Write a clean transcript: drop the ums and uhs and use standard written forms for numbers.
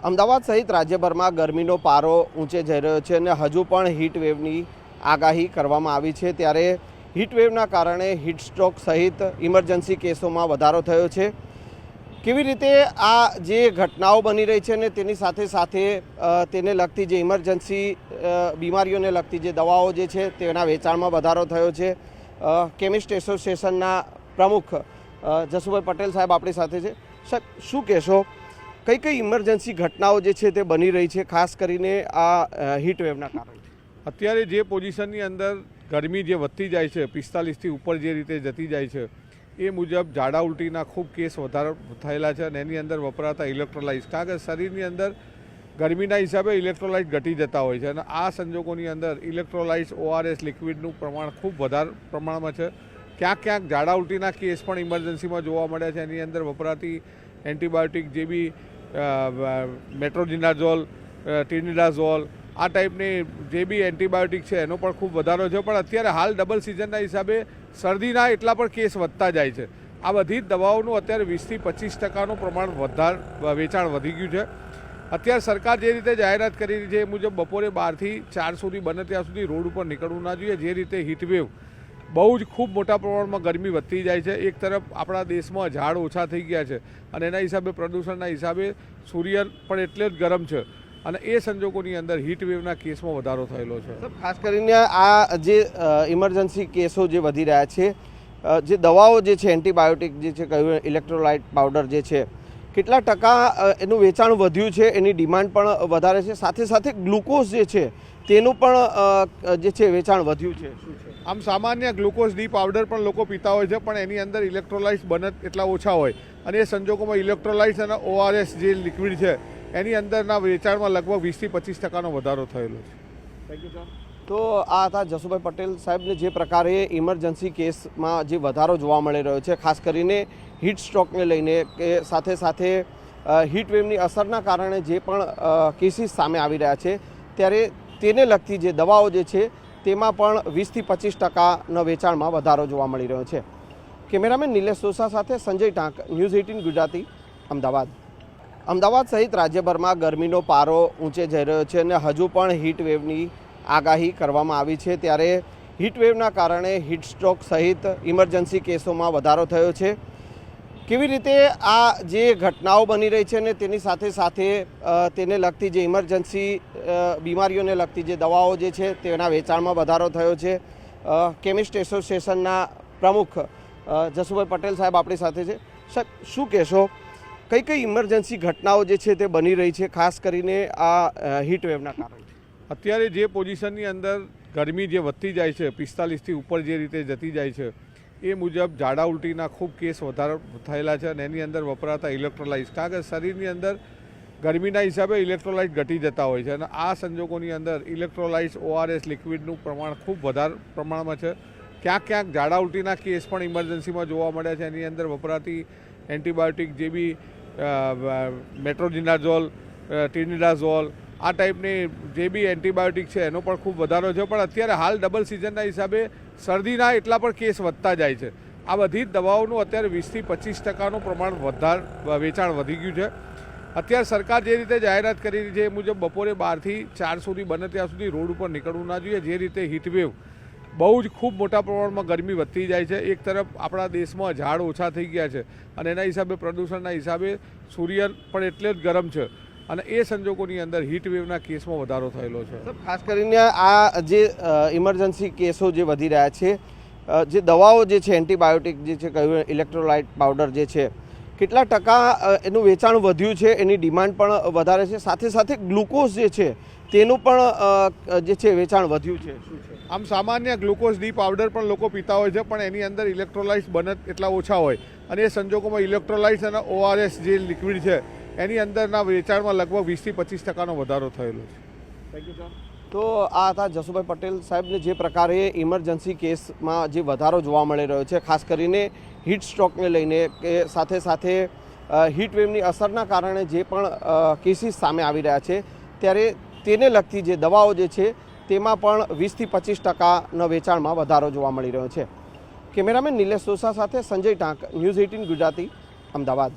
અમદાવાદ સહિત રાજ્યભરમાં ગરમીનો પારો ઊંચે જઈ રહ્યો છે અને હજુ પણ હીટ વેવની આગાહી કરવામાં આવી છે। ત્યારે હીટ વેવના કારણે હીટ સ્ટ્રોક સહિત ઇમરજન્સી કેસોમાં વધારો થયો છે। કેવી રીતે આ જે ઘટનાઓ બની રહી છે ને તેની સાથે સાથે તેને લગતી જે ઇમરજન્સી બીમારીઓને લગતી જે દવાઓ જે છે તેના વેચાણમાં વધારો થયો છે। કેમિસ્ટ એસોસિએશનના પ્રમુખ જસુભાઈ પટેલ સાહેબ આપણી સાથે છે। સાહેબ, શું કહેશો, કઈ કઈ ઇમરજન્સી ઘટનાઓ જે છે તે બની રહી છે, ખાસ કરીને આ હીટ વેવના કારણે? અત્યારે જે પોઝિશનની અંદર ગરમી જે વધતી જાય છે, 45થી ઉપર જે રીતે જતી જાય છે, એ મુજબ ઝાડા ઉલટીના ખૂબ કેસ વધારો થયેલા છે અને એની અંદર વપરાતા ઇલેક્ટ્રોલાઇટ્સ, કારણ કે શરીરની અંદર ગરમીના હિસાબે ઇલેક્ટ્રોલાઇટ ઘટી જતા હોય છે અને આ સંજોગોની અંદર ઇલેક્ટ્રોલાઇટ્સ ORS લિક્વિડનું પ્રમાણ ખૂબ વધારે પ્રમાણમાં છે। ક્યાંક ક્યાંક ઝાડા ઉલટીના કેસ પણ ઇમરજન્સીમાં જોવા મળ્યા છે। એની અંદર વપરાતી એન્ટીબાયોટિક જે બી મેટ્રોજિનાઝોલ, ટિનિડાઝોલ, આ ટાઈપની જે બી એન્ટીબાયોટિક છે એનો પણ ખૂબ વધારો છે। પણ અત્યારે હાલ ડબલ સિઝનના હિસાબે શરદીના એટલા પણ કેસ વધતા જાય છે। આ બધી જ દવાઓનું અત્યારે 20થી 25% પ્રમાણ વેચાણ વધી ગયું છે। અત્યારે સરકાર જે રીતે જાહેરાત કરી રહી છે એ મુજબ બપોરે 12થી 4 સુધી બને ત્યાં સુધી રોડ ઉપર નીકળવું ના જોઈએ। જે રીતે હીટવેવ બહુ જ ખૂબ મોટા પ્રમાણમાં ગરમી વધતી જાય છે। એક તરફ આપણા દેશમાં ઝાડ ઓછા થઈ ગયા છે અને એના હિસાબે પ્રદૂષણના હિસાબે સૂર્ય પણ એટલે જ ગરમ છે અને એ સંજોગોની અંદર હીટવેવના કેસમાં વધારો થયેલો છે। ખાસ કરીને આ જે ઇમરજન્સી કેસો જે વધી રહ્યા છે, જે દવાઓ જે છે એન્ટીબાયોટિક જે છે, કહ્યું ઇલેક્ટ્રોલાઇટ પાવડર જે છે, કેટલા ટકા એનું વેચાણ વધ્યું છે, એની ડિમાન્ડ પણ વધારે છે, સાથે સાથે ગ્લુકોઝ જે છે તેનું પણ જે છે વેચાણ વધ્યું છે? શું છે આમ સામાન્ય ગ્લુકોઝ ડી પાવડર પણ લોકો પીતા હોય છે, પણ એની અંદર ઇલેક્ટ્રોલાઇટ્સ બને એટલા ઓછા હોય અને એ સંજોગોમાં ઇલેક્ટ્રોલાઇટ્સ અને ORS જે લિક્વિડ છે એની અંદરના વેચાણમાં લગભગ 20થી 25% વધારો થયેલો છે। Thank you sir. તો આ હતા જસુભાઈ પટેલ સાહેબને જે પ્રકારે ઇમરજન્સી કેસમાં જે વધારો જોવા મળી રહ્યો છે, ખાસ કરીને હીટ સ્ટ્રોકને લઈને કે સાથે સાથે હીટ વેવની અસરના કારણે જે પણ કેસીસ સામે આવી રહ્યા છે, ત્યારે તેને લગતી જે દવાઓ જે છે તેમાં પણ 20થી 25% વેચાણમાં વધારો જોવા મળી રહ્યો છે। કેમેરામેન નિલેશ સોસા સાથે સંજય ટાંક, ન્યૂઝ 18 ગુજરાતી, અમદાવાદ। અમદાવાદ સહિત રાજ્યભરમાં ગરમીનો પારો ઊંચે જઈ રહ્યો છે અને હજુ પણ હીટ વેવની આગાહી કરવામાં આવી છે। ત્યારે હીટ વેવના કારણે હીટ સ્ટ્રોક સહિત ઇમરજન્સી કેસોમાં વધારો થયો છે। કેવી રીતે આ જે ઘટનાઓ બની રહી છે ને તેની સાથે સાથે તેને લગતી જે ઇમરજન્સી બીમારીઓને લગતી જે દવાઓ જે છે તેના વેચાણમાં વધારો થયો છે। કેમિસ્ટ એસોસિએશનના પ્રમુખ જસુભાઈ પટેલ સાહેબ આપણી સાથે છે। સાહેબ, શું કહેશો, કઈ કઈ ઇમરજન્સી ઘટનાઓ જે છે તે બની રહી છે, ખાસ કરીને આ હીટ વેવના કારણે? અત્યારે જે પોઝિશનની અંદર ગરમી જે વધતી જાય છે, 45થી ઉપર જે રીતે જતી જાય છે, એ મુજબ ઝાડા ઉલટીના ખૂબ કેસ વધારો થયેલા છે અને એની અંદર વપરાતા ઇલેક્ટ્રોલાઇટ્સ, કારણ કે શરીરની અંદર ગરમીના હિસાબે ઇલેક્ટ્રોલાઇટ ઘટી જતા હોય છે અને આ સંજોગોની અંદર ઇલેક્ટ્રોલાઇટ્સ ORS લિક્વિડનું પ્રમાણ ખૂબ વધારે પ્રમાણમાં છે। ક્યાંક ક્યાંક ઝાડા ઉલટીના કેસ પણ ઇમરજન્સીમાં જોવા મળ્યા છે। એની અંદર વપરાતી એન્ટીબાયોટિક જે બી મેટ્રોજિનાઝોલ, ટિનિડાઝોલ, આ ટાઈપની જે બી એન્ટીબાયોટિક છે એનો પણ ખૂબ વધારો છે। પણ અત્યારે હાલ ડબલ સિઝનના હિસાબે શરદીના એટલા પણ કેસ વધતા જાય છે। આ બધી જ દવાઓનું અત્યારે 20થી 25% પ્રમાણ વેચાણ વધી ગયું છે। અત્યારે સરકાર જે રીતે જાહેરાત કરી રહી છે એ મુજબ બપોરે 12થી 4 સુધી બને ત્યાં સુધી રોડ ઉપર નીકળવું ના જોઈએ। જે રીતે હીટવેવ બહુ જ ખૂબ મોટા પ્રમાણમાં ગરમી વધતી જાય છે। એક તરફ આપણા દેશમાં ઝાડ ઓછા થઈ ગયા છે અને એના હિસાબે પ્રદૂષણના હિસાબે સૂર્ય પણ એટલે જ ગરમ છે અને એ સંજોગોની અંદર હીટવેવના કેસમાં વધારો થયેલો છે। ખાસ કરીને આ જે ઇમરજન્સી કેસો જે વધી રહ્યા છે, જે દવાઓ જે છે એન્ટીબાયોટિક જે છે, કહ્યું ઇલેક્ટ્રોલાઇટ પાવડર જે છે, કેટલા ટકા એનું વેચાણ વધ્યું છે, એની ડિમાન્ડ પણ વધારે છે, સાથે સાથે ગ્લુકોઝ જે છે તેનું પણ જે છે વેચાણ વધ્યું છે? શું છે આમ સામાન્ય ગ્લુકોઝ ડી પાવડર પણ લોકો પીતા હોય છે, પણ એની અંદર ઇલેક્ટ્રોલાઇટ્સ બને એટલા ઓછા હોય અને એ સંજોગોમાં ઇલેક્ટ્રોલાઇટ્સ અને ORS જે લિક્વિડ છે એની અંદરના વેચાણમાં લગભગ 20થી 25% વધારો થયેલો છે। Thank you sir. તો આ હતા જસુભાઈ પટેલ સાહેબને જે પ્રકારે ઇમરજન્સી કેસમાં જે વધારો જોવા મળી રહ્યો છે, ખાસ કરીને હીટ સ્ટ્રોકને લઈને કે સાથે સાથે હીટ વેવની અસરના કારણે જે પણ કેસીસ સામે આવી રહ્યા છે, ત્યારે તેને લગતી જે દવાઓ જે છે તેમાં પણ 20થી 25% વેચાણમાં વધારો જોવા મળી રહ્યો છે। કેમેરામેન નિલેશ સોસા સાથે સંજય ટાંક, ન્યૂઝ 18 ગુજરાતી, અમદાવાદ।